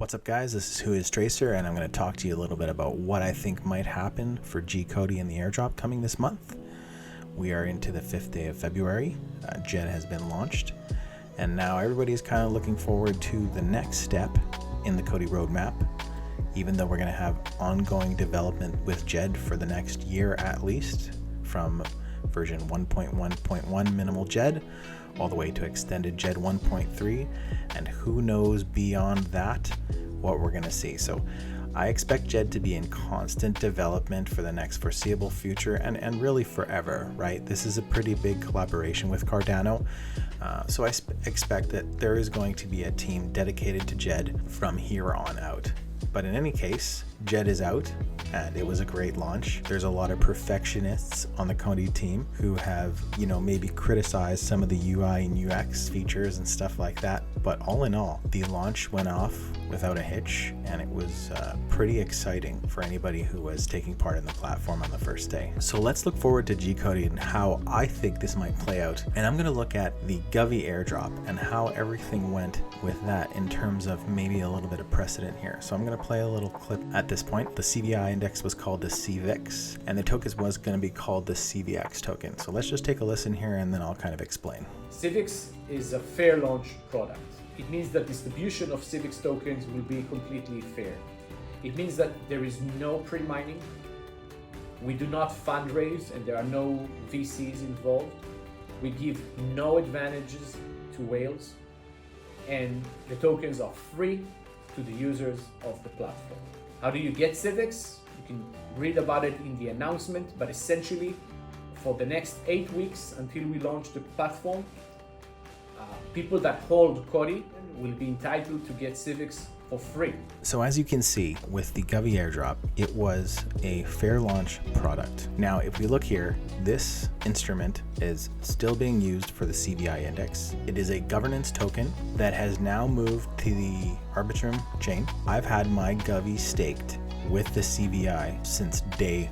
What's up, guys? This is Who is Tracer, and I'm going to talk to you a little bit about what I think might happen for G-Cody and the airdrop coming this month. We are into the 5th day of February. Djed has been launched, and now everybody's kind of looking forward to the next step in the Coti roadmap. Even though we're going to have ongoing development with Djed for the next year at least, from version 1.1.1 minimal Djed all the way to extended Djed 1.3, and who knows beyond that what we're going to see. So I expect Djed to be in constant development for the next foreseeable future and really forever, right? This is a pretty big collaboration with Cardano, so I expect that there is going to be a team dedicated to Djed from here on out. But in any case, Djed is out, and it was a great launch. There's a lot of perfectionists on the Coti team who have, maybe criticized some of the UI and UX features and stuff like that. But all in all, the launch went off without a hitch, and it was pretty exciting for anybody who was taking part in the platform on the first day. So let's look forward to G-Cody and how I think this might play out. And I'm going to look at the Govi airdrop and how everything went with that in terms of maybe a little bit of precedent here. So I'm going to play a little clip at this point. The CVI index was called the CVIX, and the token was going to be called the CVX token. So let's just take a listen here, and then I'll kind of explain. CVIX is a fair launch product. It means that distribution of CVIX tokens will be completely fair. It means that there is no pre-mining. We do not fundraise, and there are no VCs involved. We give no advantages to whales, and the tokens are free to the users of the platform. How do you get CVIX? You can read about it in the announcement, but essentially for the next 8 weeks until we launch the platform, people that hold Coti will be entitled to get CVIX for free. So as you can see with the Govi airdrop, it was a fair launch product. Now, if we look here, this instrument is still being used for the CVI index. It is a governance token that has now moved to the Arbitrum chain. I've had my Govi staked with the CVI since day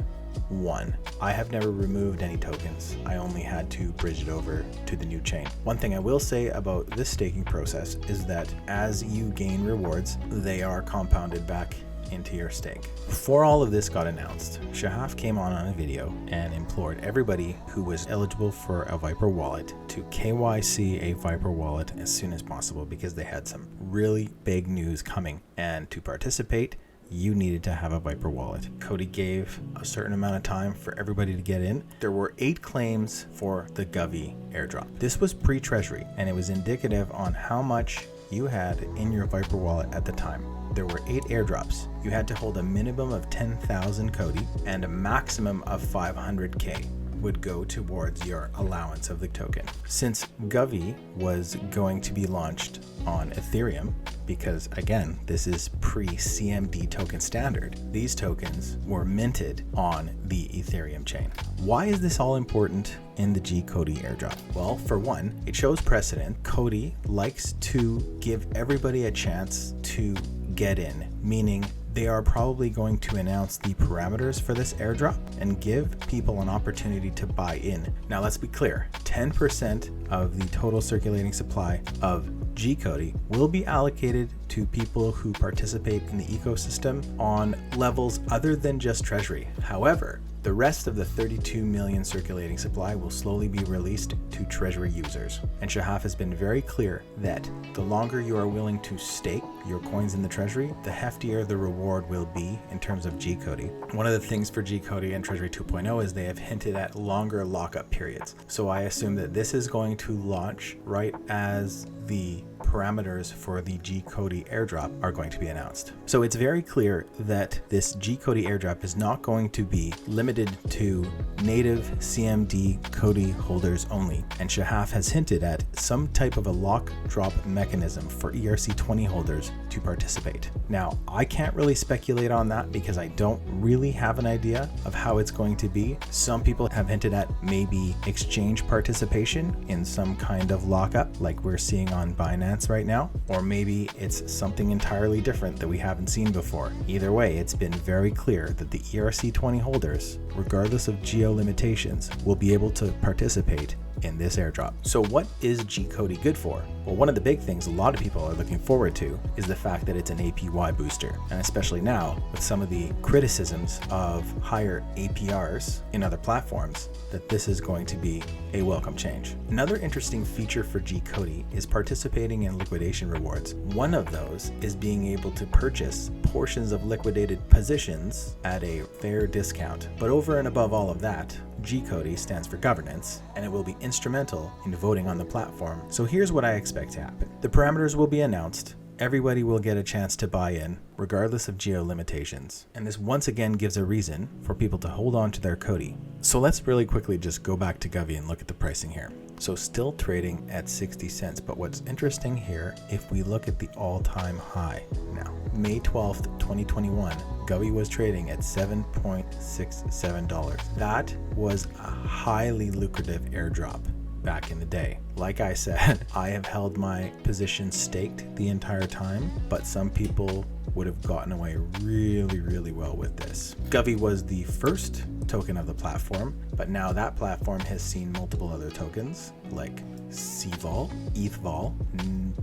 one. I have never removed any tokens. I only had to bridge it over to the new chain. One thing I will say about this staking process is that as you gain rewards, they are compounded back into your stake. Before all of this got announced, Shahaf came on a video and implored everybody who was eligible for a Viper wallet to KYC a Viper wallet as soon as possible, because they had some really big news coming, and to participate you needed to have a Viper wallet. Coti gave a certain amount of time for everybody to get in. There were 8 claims for the Govi airdrop. This was pre-treasury, and it was indicative on how much you had in your Viper wallet at the time. There were 8 airdrops. You had to hold a minimum of 10,000 Coti, and a maximum of 500K would go towards your allowance of the token. Since Govi was going to be launched on Ethereum, because again, this is pre-CMD token standard, these tokens were minted on the Ethereum chain. Why is this all important in the G-Cody airdrop? Well, for one, it shows precedent. Coti likes to give everybody a chance to get in, meaning they are probably going to announce the parameters for this airdrop and give people an opportunity to buy in. Now, let's be clear, 10% of the total circulating supply of G-Cody will be allocated to people who participate in the ecosystem on levels other than just treasury. However, the rest of the 32 million circulating supply will slowly be released to treasury users. And Shahaf has been very clear that the longer you are willing to stake your coins in the treasury, the heftier the reward will be in terms of G-Cody. One of the things for G-Cody and Treasury 2.0 is they have hinted at longer lockup periods. So I assume that this is going to launch right as the parameters for the G-Cody airdrop are going to be announced. So it's very clear that this G-Cody airdrop is not going to be limited to native CMD Coti holders only. And Shahaf has hinted at some type of a lock drop mechanism for ERC20 holders to participate. Now, I can't really speculate on that because I don't really have an idea of how it's going to be. Some people have hinted at maybe exchange participation in some kind of lockup like we're seeing on Binance right now, or maybe it's something entirely different that we haven't seen before. Either way, it's been very clear that the ERC20 holders, regardless of geo limitations, will be able to participate in this airdrop. So what is G-Cody good for? Well, one of the big things a lot of people are looking forward to is the fact that it's an APY booster, and especially now with some of the criticisms of higher APRs in other platforms, that this is going to be a welcome change. Another interesting feature for G-Cody is participating in liquidation rewards. One of those is being able to purchase portions of liquidated positions at a fair discount. But over and above all of that, G-Cody stands for governance, and it will be instrumental in voting on the platform. So here's what I expect to happen. The parameters will be announced. Everybody will get a chance to buy in, regardless of geo limitations. And this once again gives a reason for people to hold on to their Coti. So let's really quickly just go back to Govi and look at the pricing here. So still trading at 60 cents, but what's interesting here, if we look at the all-time high now, May 12th, 2021, Govi was trading at $7.67. That was a highly lucrative airdrop back in the day. Like I said, I have held my position staked the entire time, but some people would have gotten away really well with this. Govi was the first token of the platform, but now that platform has seen multiple other tokens like CVOL, ETHVOL,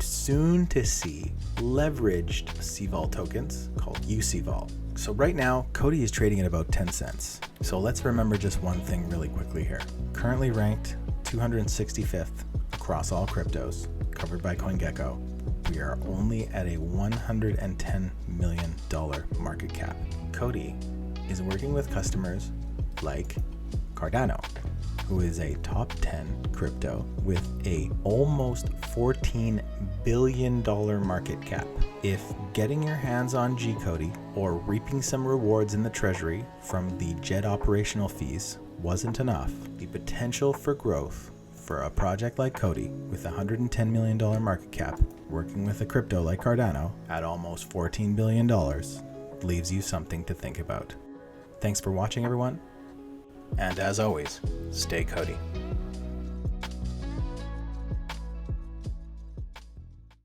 soon to see leveraged CVOL tokens called UCVOL. So right now, Coti is trading at about 10 cents. So let's remember just one thing really quickly here. Currently ranked 265th across all cryptos, covered by CoinGecko. We are only at a $110 million market cap. Coti is working with customers like Cardano, who is a top 10 crypto with a almost $14 billion market cap. If getting your hands on G-Cody or reaping some rewards in the treasury from the Djed operational fees wasn't enough, the potential for growth for a project like Coti with a $110 million market cap working with a crypto like Cardano at almost $14 billion leaves you something to think about. Thanks for watching, everyone. And as always, stay Coti.